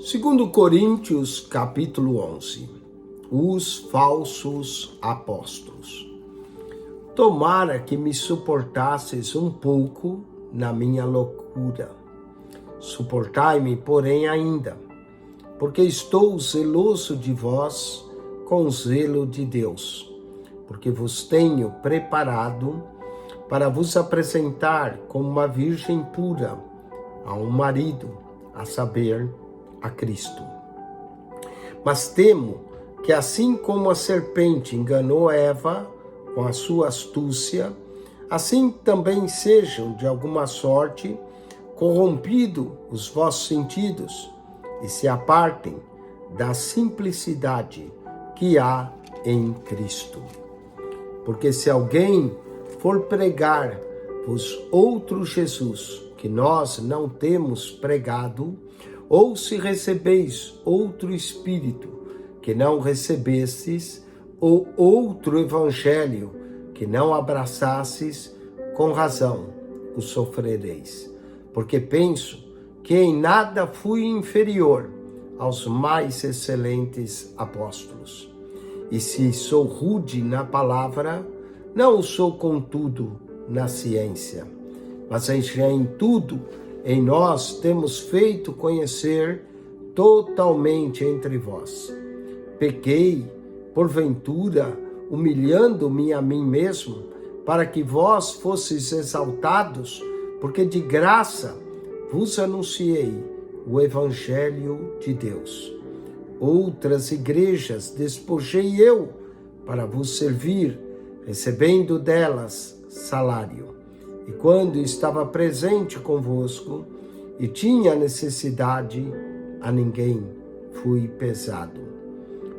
Segundo Coríntios, capítulo 11, os falsos apóstolos. Tomara que me suportasses um pouco na minha loucura. Suportai-me, porém, ainda, porque estou zeloso de vós com o zelo de Deus, porque vos tenho preparado para vos apresentar como uma virgem pura a um marido, a saber, a Cristo. Mas temo que assim como a serpente enganou Eva com a sua astúcia, assim também sejam de alguma sorte corrompidos os vossos sentidos e se apartem da simplicidade que há em Cristo. Porque se alguém for pregar-vos outro Jesus que nós não temos pregado, ou se recebeis outro Espírito que não recebestes, ou outro Evangelho que não abraçastes, com razão o sofrereis. Porque penso que em nada fui inferior aos mais excelentes apóstolos. E se sou rude na palavra, não o sou contudo na ciência, mas em tudo em nós temos feito conhecer totalmente entre vós. Pequei, porventura, humilhando-me a mim mesmo, para que vós fosseis exaltados, porque de graça vos anunciei o Evangelho de Deus. Outras igrejas despojei eu para vos servir, recebendo delas salário. E quando estava presente convosco e tinha necessidade, a ninguém fui pesado.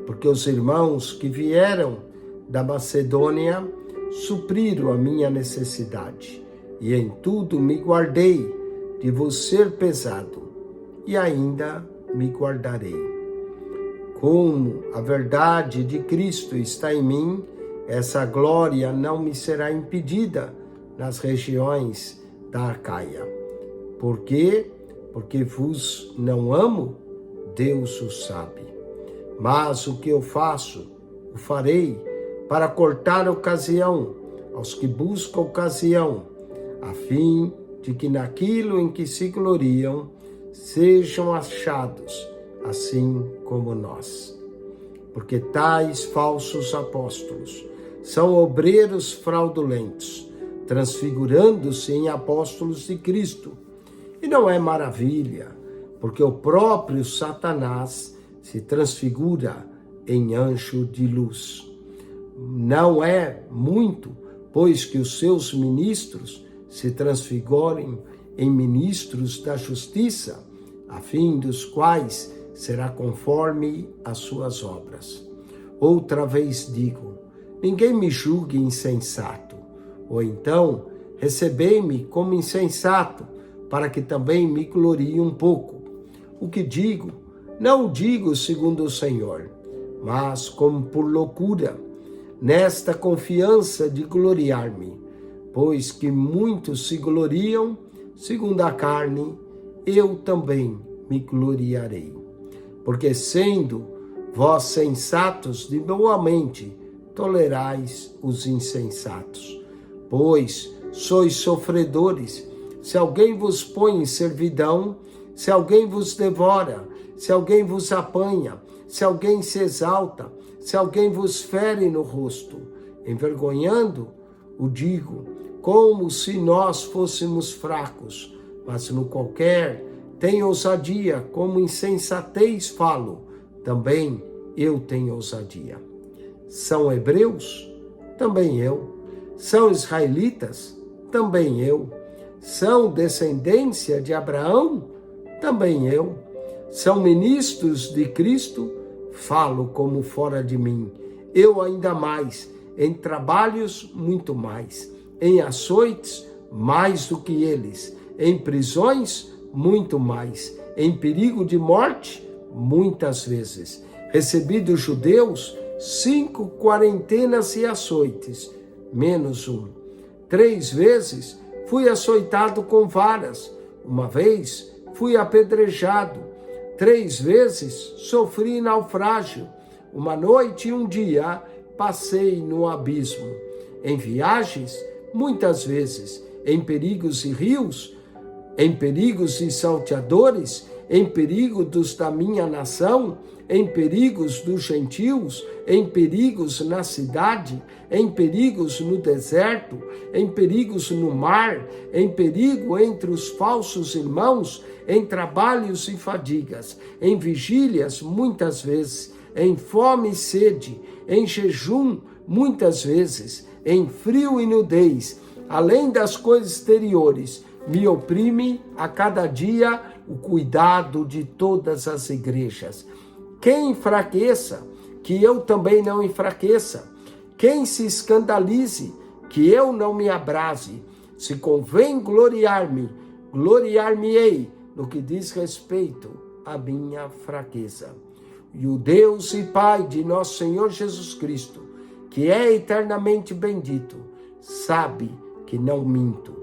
Porque os irmãos que vieram da Macedônia supriram a minha necessidade, e em tudo me guardei de vos ser pesado, e ainda me guardarei. Como a verdade de Cristo está em mim, essa glória não me será impedida nas regiões da Acaia. Por quê? Porque vos não amo? Deus o sabe. Mas o que eu faço, o farei para cortar ocasião aos que buscam ocasião, a fim de que naquilo em que se gloriam sejam achados, assim como nós. Porque tais falsos apóstolos são obreiros fraudulentos, transfigurando-se em apóstolos de Cristo. E não é maravilha, porque o próprio Satanás se transfigura em anjo de luz. Não é muito, pois que os seus ministros se transfigurem em ministros da justiça, a fim dos quais será conforme as suas obras. Outra vez digo, ninguém me julgue insensato, ou então, recebei-me como insensato, para que também me glorie um pouco. O que digo, não digo segundo o Senhor, mas como por loucura, nesta confiança de gloriar-me, pois que muitos se gloriam, segundo a carne, eu também me gloriarei. Porque sendo vós sensatos de boa mente, tolerais os insensatos. Pois sois sofredores, se alguém vos põe em servidão, se alguém vos devora, se alguém vos apanha, se alguém se exalta, se alguém vos fere no rosto, envergonhando, o digo, como se nós fôssemos fracos, mas no qualquer tem ousadia, como insensatez falo, também eu tenho ousadia. São hebreus? Também eu. São israelitas? Também eu. São descendência de Abraão? Também eu. São ministros de Cristo? Falo como fora de mim. Eu ainda mais, em trabalhos muito mais, em açoites mais do que eles, em prisões muito mais, em perigo de morte muitas vezes. Recebi dos judeus 5 quarentenas e açoites, menos um. 3 vezes fui açoitado com varas, uma vez fui apedrejado, 3 vezes sofri naufrágio. Uma noite e um dia passei no abismo. Em viagens, muitas vezes, em perigos e rios, em perigos e salteadores, em perigo dos da minha nação, em perigos dos gentios, em perigos na cidade, em perigos no deserto, em perigos no mar, em perigo entre os falsos irmãos, em trabalhos e fadigas, em vigílias muitas vezes, em fome e sede, em jejum muitas vezes, em frio e nudez, além das coisas exteriores, me oprime a cada dia o cuidado de todas as igrejas. Quem enfraqueça, que eu também não enfraqueça. Quem se escandalize, que eu não me abrase. Se convém gloriar-me, gloriar-me-ei no que diz respeito à minha fraqueza. E o Deus e Pai de nosso Senhor Jesus Cristo, que é eternamente bendito, sabe que não minto.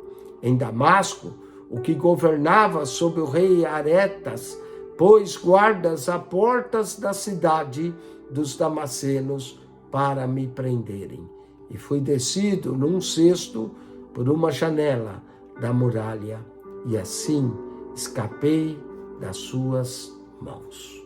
Em Damasco, o que governava sobre o rei Aretas, pôs guardas a portas da cidade dos damascenos para me prenderem. E fui descido num cesto por uma janela da muralha, e assim escapei das suas mãos.